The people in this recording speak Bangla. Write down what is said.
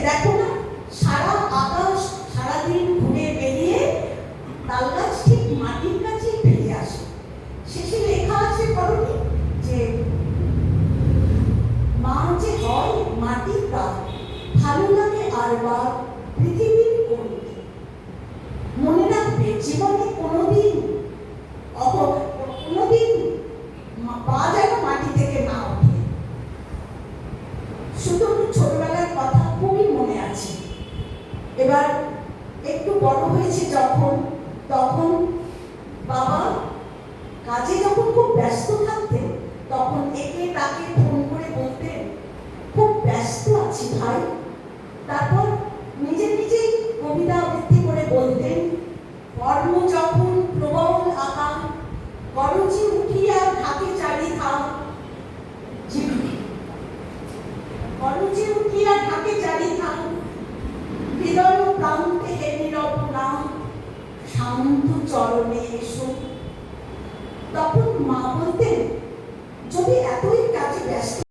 দেখো না, সারা আকাশ সারাদিন ঘুরে বেরিয়ে তাল গাছ ঠিক মাটির কাছেই ফিরে আসে। শেষে লেখা আছে পড়নি যে মা যে হয় মাটির গাছ, ভালো লাগে আরবার পৃথিবীর কোনটি। মনে রাখবে জীবনে কোনোদিন পা যেন মাটি থেকে না ওঠে। শুধু ছোটবেলার কথা খুবই মনে আছে। এবার একটু বড় হয়েছে যখন, তখন বাবা কাজে যখন খুব ব্যস্ত থাকতেন, তখন একে তাকে ফোন করে বলতেন খুব ব্যস্ত আছি ভাই। তারপর নিজে নিজেই কবিতা আবৃত্তি করে বলতেন, কর্ম যখন প্রবল আকার, করচি উঠিয়া ঢাকে চারি ধার, করচি উঠিয়া ঢাকে চারি ধার, হৃদয় প্রান্তে হে নীরব নাম, শান্ত চরণে এসো। তখন মা বলতেন যদি এতই কাজে ব্যস্ত